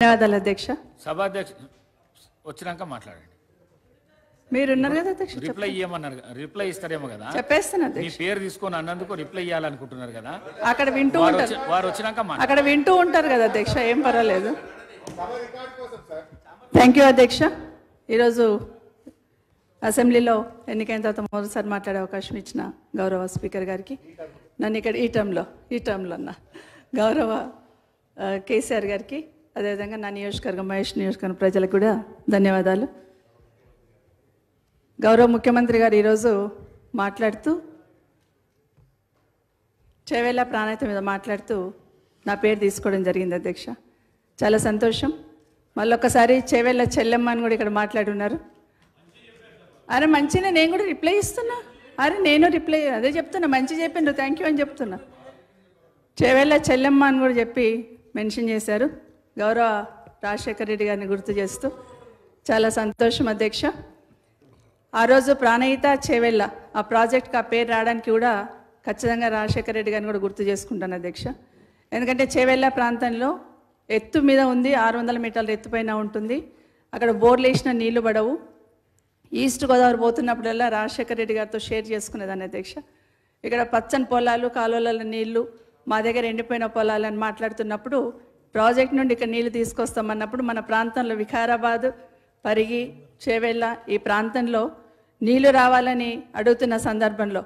ధన్యవాదాలు అధ్యక్ష. సభాధ్యక్ష వచ్చినాక మాట్లాడండి. మీరు ఉన్నారు కదా అధ్యక్ష, రిప్లై ఇవ్వమన్నారు, రిప్లై ఇస్తారేమో కదా. చెప్పేస్తాను మీ అధ్యక్ష. పేరు తీసుకొని అన్నందుకు రిప్లై ఇవ్వాలనుకుంటున్నారు కదా. అక్కడ వింటూ ఉంటారు, వారు వచ్చినాక అక్కడ వింటూ ఉంటారు కదా అధ్యక్ష, ఏం పర్వాలేదు. థ్యాంక్ యూ అధ్యక్ష. ఈరోజు అసెంబ్లీలో ఎన్నికైన తర్వాత మొదటిసారి మాట్లాడే అవకాశం ఇచ్చిన గౌరవ స్పీకర్ గారికి, నన్ను ఇక్కడ ఈ టర్మ్లో అన్న గౌరవ కేసీఆర్ గారికి, అదేవిధంగా నా నియోజకవర్గం మహేష్ నియోజకవర్గం ప్రజలకు కూడా ధన్యవాదాలు. గౌరవ ముఖ్యమంత్రి గారు ఈరోజు మాట్లాడుతూ చేవేళ్ళ ప్రాణాయత మీద మాట్లాడుతూ నా పేరు తీసుకోవడం జరిగింది అధ్యక్ష. చాలా సంతోషం. మళ్ళొక్కసారి చేవేళ్ళ చెల్లెమ్మ అని కూడా ఇక్కడ మాట్లాడున్నారు. అరే మంచిగా, నేను కూడా రిప్లై ఇస్తున్నా. అరే నేను రిప్లై అదే చెప్తున్నా, మంచి చెప్పిండ్రు, థ్యాంక్ యూ అని చెప్తున్నా. చేవేళ్ళ చెల్లెమ్మ అని కూడా చెప్పి మెన్షన్ చేశారు, గౌరవ రాజశేఖర రెడ్డి గారిని గుర్తు చేస్తూ. చాలా సంతోషం అధ్యక్ష. ఆ రోజు ప్రాణహిత చేవేళ్ళ ఆ ప్రాజెక్ట్కి ఆ పేరు రావడానికి కూడా ఖచ్చితంగా రాజశేఖర రెడ్డి గారిని కూడా గుర్తు చేసుకుంటాను అధ్యక్ష. ఎందుకంటే చేవేళ్ళ ప్రాంతంలో ఎత్తు మీద ఉంది, 600 మీటర్ల ఎత్తుపైన ఉంటుంది. అక్కడ బోర్లు వేసిన నీళ్లు పడవు. ఈస్ట్ గోదావరి పోతున్నప్పుడల్లా రాజశేఖర రెడ్డి గారితో షేర్ చేసుకునేదాన్ని అధ్యక్ష. ఇక్కడ పచ్చని పొలాలు, కాలువల నీళ్లు, మా దగ్గర ఎండిపోయిన పొలాలు అని మాట్లాడుతున్నప్పుడు ప్రాజెక్ట్ నుండి ఇక్కడ నీళ్లు తీసుకొస్తామన్నప్పుడు మన ప్రాంతంలో వికారాబాద్, పరిగి, చేవేళ్ళ ఈ ప్రాంతంలో నీళ్లు రావాలని అడుగుతున్న సందర్భంలో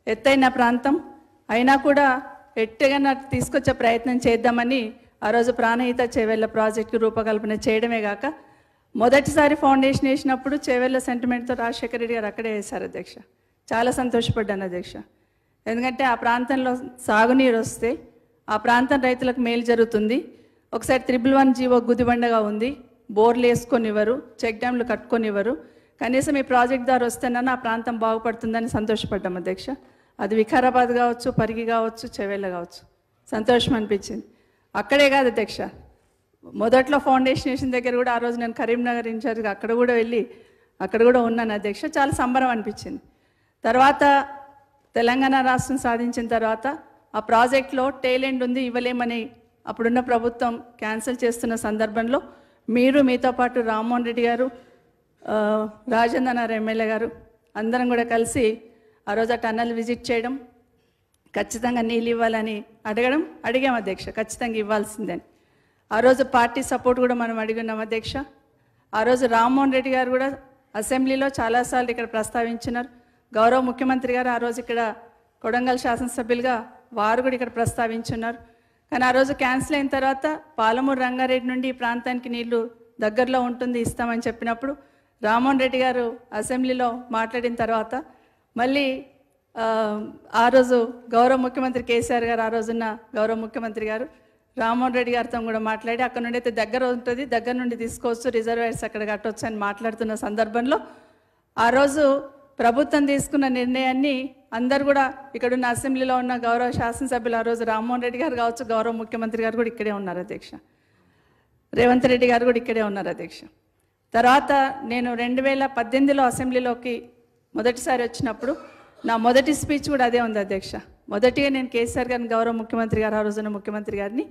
ఎత్తైన ప్రాంతం అయినా కూడా ఎట్టగా తీసుకొచ్చే ప్రయత్నం చేద్దామని ఆ రోజు ప్రాణహిత చేవేళ్ళ ప్రాజెక్టు రూపకల్పన చేయడమే కాక మొదటిసారి ఫౌండేషన్ వేసినప్పుడు చేవేళ్ళ సెంటిమెంట్తో రాజశేఖర రెడ్డి గారు అక్కడే వేశారు అధ్యక్ష. చాలా సంతోషపడ్డాను అధ్యక్ష. ఎందుకంటే ఆ ప్రాంతంలో సాగునీరు వస్తే ఆ ప్రాంతం రైతులకు మేలు జరుగుతుంది. ఒకసారి 111 జీవో గుదిబండగా ఉంది, బోర్లు వేసుకొనివ్వరు, చెక్ డ్యామ్లు కట్టుకొనివ్వరు. కనీసం ఈ ప్రాజెక్ట్ ద్వారా వస్తేనన్నా ఆ ప్రాంతం బాగుపడుతుందని సంతోషపడ్డాం అధ్యక్ష. అది వికారాబాద్ కావచ్చు, పరిగి కావచ్చు, చేవేళ్ళ కావచ్చు, సంతోషం అనిపించింది. అక్కడే కాదు అధ్యక్ష, మొదట్లో ఫౌండేషన్ వేసిన దగ్గర కూడా ఆ రోజు నేను కరీంనగర్ ఇన్ఛార్జ్గా అక్కడ కూడా వెళ్ళి అక్కడ కూడా ఉన్నాను అధ్యక్ష. చాలా సంబరం అనిపించింది. తర్వాత తెలంగాణ రాష్ట్రం సాధించిన తర్వాత ఆ ప్రాజెక్ట్లో టైలెండ్ ఉంది, ఇవ్వలేమని అప్పుడున్న ప్రభుత్వం క్యాన్సిల్ చేస్తున్న సందర్భంలో మీతో పాటు రామ్మోహన్ రెడ్డి గారు, రాజేంద్రనగర్ ఎమ్మెల్యే గారు అందరం కూడా కలిసి ఆ రోజు ఆ టన్నల్ విజిట్ చేయడం, ఖచ్చితంగా నీళ్ళు ఇవ్వాలని అడిగాం అధ్యక్ష, ఖచ్చితంగా ఇవ్వాల్సిందని. ఆ రోజు పార్టీ సపోర్ట్ కూడా మనం అడిగినాం అధ్యక్ష. ఆ రోజు రామ్మోహన్ రెడ్డి గారు కూడా అసెంబ్లీలో చాలాసార్లు ఇక్కడ ప్రస్తావించినారు. గౌరవ ముఖ్యమంత్రి గారు ఆ రోజు ఇక్కడ కొడంగల్ శాసనసభ్యులుగా వారు కూడా ఇక్కడ ప్రస్తావించున్నారు. కానీ ఆ రోజు క్యాన్సిల్ అయిన తర్వాత పాలమూరు రంగారెడ్డి నుండి ఈ ప్రాంతానికి నీళ్లు దగ్గరలో ఉంటుంది, ఇస్తామని చెప్పినప్పుడు రామ్మోహన్ రెడ్డి గారు అసెంబ్లీలో మాట్లాడిన తర్వాత మళ్ళీ ఆ రోజు గౌరవ ముఖ్యమంత్రి కేసీఆర్ గారు, ఆ రోజున్న గౌరవ ముఖ్యమంత్రి గారు రామ్మోహన్ రెడ్డి గారితో కూడా మాట్లాడి అక్కడ నుండి అయితే దగ్గర ఉంటుంది, దగ్గర నుండి తీసుకోవచ్చు, రిజర్వాయర్స్ అక్కడ కట్టవచ్చు అని మాట్లాడుతున్న సందర్భంలో ఆ రోజు ప్రభుత్వం తీసుకున్న నిర్ణయాన్ని అందరు కూడా ఇక్కడున్న అసెంబ్లీలో ఉన్న గౌరవ శాసనసభ్యులు ఆ రోజు రామ్మోహన్ రెడ్డి గారు కావచ్చు, గౌరవ ముఖ్యమంత్రి గారు కూడా ఇక్కడే ఉన్నారు అధ్యక్ష, రేవంత్ రెడ్డి గారు కూడా ఇక్కడే ఉన్నారు అధ్యక్ష. తర్వాత నేను 2018లో అసెంబ్లీలోకి మొదటిసారి వచ్చినప్పుడు నా మొదటి స్పీచ్ కూడా అదే ఉంది అధ్యక్ష. మొదటిగా నేను కేసీఆర్ గారిని, గౌరవ ముఖ్యమంత్రి గారు ఆ రోజున ముఖ్యమంత్రి గారిని,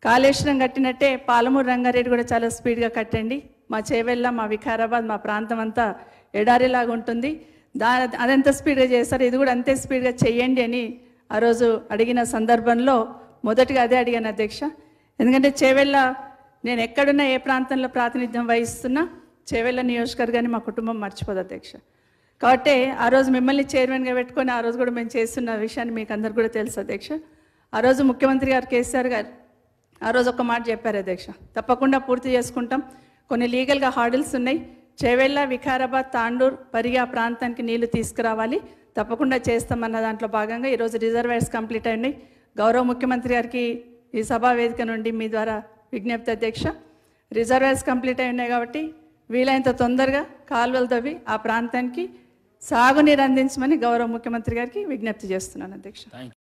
కాళేశ్వరం కట్టినట్టే పాలమూరు రంగారెడ్డి కూడా చాలా స్పీడ్గా కట్టండి, మా చేవెళ్ళ, మా వికారాబాద్, మా ప్రాంతం అంతా ఎడారిలాగా ఉంటుంది, అదంత స్పీడ్గా చేస్తారు, ఇది కూడా అంతే స్పీడ్గా చెయ్యండి అని ఆ రోజు అడిగిన సందర్భంలో మొదటిగా అదే అడిగాను అధ్యక్ష. ఎందుకంటే చేవెళ్ళ నేను ఎక్కడున్నా, ఏ ప్రాంతంలో ప్రాతినిధ్యం వహిస్తున్నా చేవెళ్ళ నియోజకవర్గాన్ని మా కుటుంబం మర్చిపోదు అధ్యక్ష. కాబట్టి ఆ రోజు మిమ్మల్ని చైర్మన్గా పెట్టుకొని ఆ రోజు కూడా మేము చేస్తున్న విషయాన్ని మీకు అందరు కూడా తెలుసు అధ్యక్ష. ఆ రోజు ముఖ్యమంత్రి గారు కేసీఆర్ గారు ఆ రోజు ఒక మాట చెప్పారు అధ్యక్ష, తప్పకుండా పూర్తి చేసుకుంటాం, కొన్ని లీగల్గా హార్డిల్స్ ఉన్నాయి, చేవెళ్ళ, వికారాబాద్, తాండూర్, పరిగి ఆ ప్రాంతానికి నీళ్లు తీసుకురావాలి, తప్పకుండా చేస్తామన్న దాంట్లో భాగంగా ఈరోజు రిజర్వాయర్స్ కంప్లీట్ అయినాయి. గౌరవ ముఖ్యమంత్రి గారికి ఈ సభా వేదిక నుండి మీ ద్వారా విజ్ఞప్తి అధ్యక్ష, రిజర్వాయర్స్ కంప్లీట్ అయి ఉన్నాయి కాబట్టి వీలైనంత తొందరగా కాలువలు తవ్వి ఆ ప్రాంతానికి సాగునీరు అందించమని గౌరవ ముఖ్యమంత్రి గారికి విజ్ఞప్తి చేస్తున్నాను అధ్యక్ష.